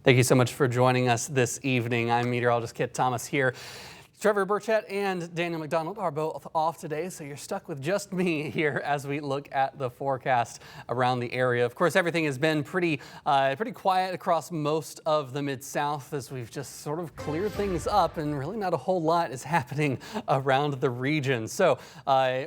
Thank you so much for joining us this evening. I'm meteorologist Kit Thomas here. Trevor Burchett and Daniel McDonald are both off today, so you're stuck with just me here as we look at the forecast around the area. Of course, everything has been pretty quiet across most of the Mid-South as we've just sort of cleared things up, and really not a whole lot is happening around the region. So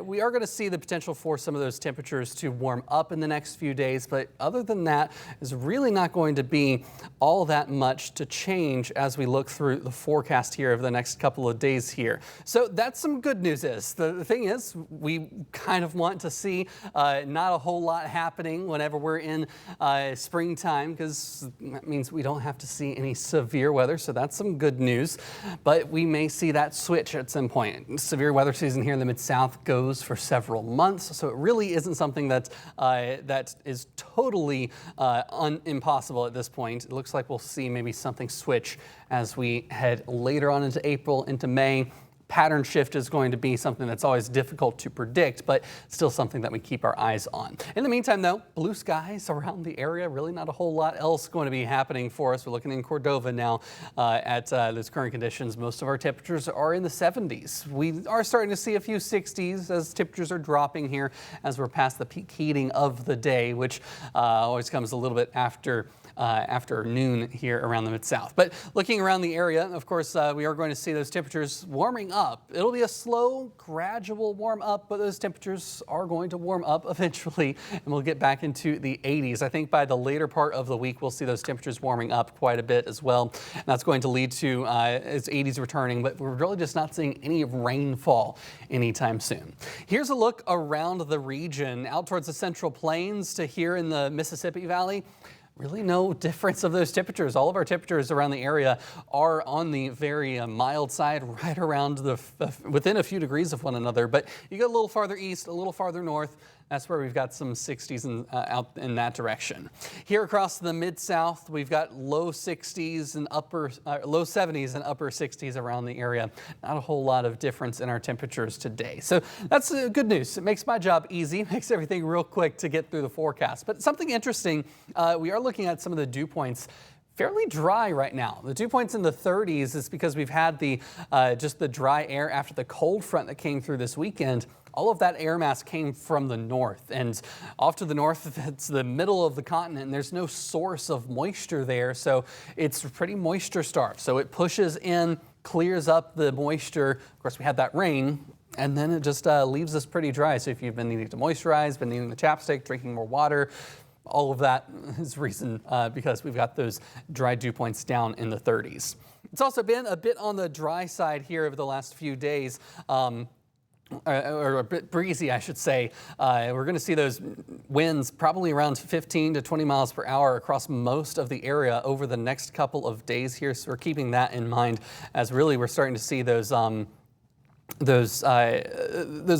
we are going to see the potential for some of those temperatures to warm up in the next few days, but other than that, there's really not going to be all that much to change as we look through the forecast here over the next couple of days here. So that's some good news. The thing is, we kind of want to see not a whole lot happening whenever we're in springtime, because that means we don't have to see any severe weather. So that's some good news, but we may see that switch at some point. Severe weather season here in the Mid-South goes for several months, so it really isn't something that is totally impossible at this point. It looks like we'll see maybe something switch as we head later on into April, into May. Pattern shift is going to be something that's always difficult to predict, but still something that we keep our eyes on. In the meantime, though, blue skies around the area, really not a whole lot else going to be happening for us. We're looking in Cordova now at those current conditions. Most of our temperatures are in the 70s. We are starting to see a few 60s as temperatures are dropping here as we're past the peak heating of the day, which always comes a little bit after noon here around the Mid-South. But looking around the area, of course, we are going to see those temperatures warming up. It'll be a slow, gradual warm up, but those temperatures are going to warm up eventually, and we'll get back into the 80s. I think by the later part of the week, we'll see those temperatures warming up quite a bit as well. And that's going to lead to its 80s returning, but we're really just not seeing any rainfall anytime soon. Here's a look around the region, out towards the Central Plains to here in the Mississippi Valley. Really no difference of those temperatures. All of our temperatures around the area are on the very mild side, right around within a few degrees of one another. But you go a little farther east, a little farther north, that's where we've got some 60s out in that direction. Here across the Mid-South, we've got low 60s and low 70s and upper 60s around the area. Not a whole lot of difference in our temperatures today. So that's good news. It makes my job easy, makes everything real quick to get through the forecast. But something interesting, we are looking at some of the dew points. Fairly dry right now. The dew points in the 30s is because we've had just the dry air after the cold front that came through this weekend. All of that air mass came from the north, and off to the north, it's the middle of the continent, and there's no source of moisture there, so it's pretty moisture starved. So it pushes in, clears up the moisture. Of course, we had that rain, and then it just leaves us pretty dry. So if you've been needing to moisturize, been needing the chapstick, drinking more water, all of that is reason because we've got those dry dew points down in the 30s. It's also been a bit on the dry side here over the last few days. Or a bit breezy, I should say. We're going to see those winds probably around 15 to 20 miles per hour across most of the area over the next couple of days here. So we're keeping that in mind as really we're starting to see those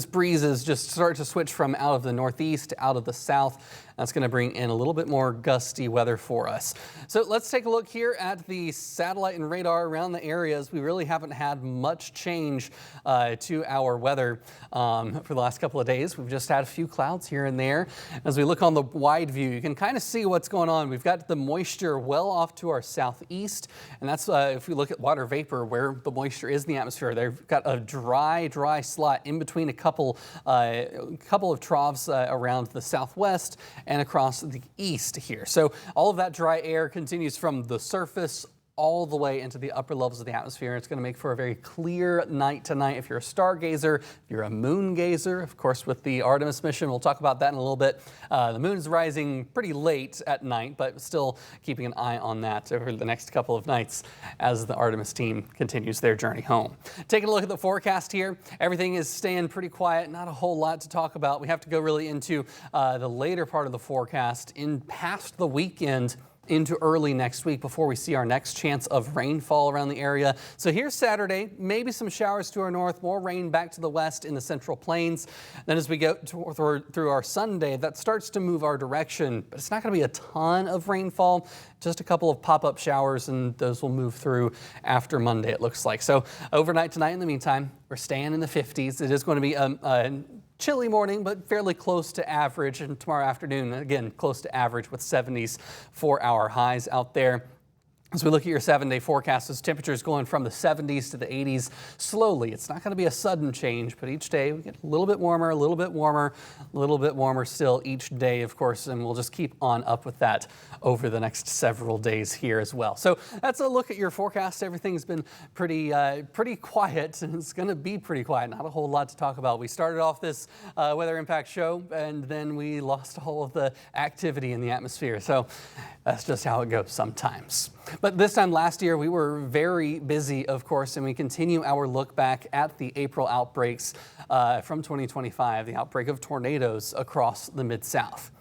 breezes just start to switch from out of the northeast to out of the south. That's going to bring in a little bit more gusty weather for us. So let's take a look here at the satellite and radar around the areas. We really haven't had much change to our weather for the last couple of days. We've just had a few clouds here and there. As we look on the wide view, you can kind of see what's going on. We've got the moisture well off to our southeast, and that's if we look at water vapor where the moisture is in the atmosphere. They've got a dry slot in between a couple of troughs around the southwest and across the east here. So all of that dry air continues from the surface all the way into the upper levels of the atmosphere. It's going to make for a very clear night tonight if you're a stargazer, if you're a moon gazer. Of course, with the Artemis mission, we'll talk about that in a little bit. The moon is rising pretty late at night, but still keeping an eye on that over the next couple of nights as the Artemis team continues their journey home. Taking a look at the forecast here, everything is staying pretty quiet. Not a whole lot to talk about. We have to go really into the later part of the forecast in past the weekend into early next week before we see our next chance of rainfall around the area. So here's Saturday, maybe some showers to our north, more rain back to the west in the Central Plains. Then as we go through our Sunday, that starts to move our direction, but it's not going to be a ton of rainfall, just a couple of pop-up showers, and those will move through after Monday, it looks like. So overnight tonight, in the meantime, we're staying in the 50s. It is going to be a chilly morning, but fairly close to average. And tomorrow afternoon, again, close to average with 70s for our highs out there. As we look at your 7-day forecast, those temperatures going from the 70s to the 80s slowly. It's not going to be a sudden change, but each day we get a little bit warmer, a little bit warmer, a little bit warmer still each day, of course, and we'll just keep on up with that over the next several days here as well. So that's a look at your forecast. Everything's been pretty quiet, and it's going to be pretty quiet. Not a whole lot to talk about. We started off this weather impact show, and then we lost all of the activity in the atmosphere. So that's just how it goes sometimes. But this time last year, we were very busy, of course, and we continue our look back at the April outbreaks from 2025, the outbreak of tornadoes across the Mid-South.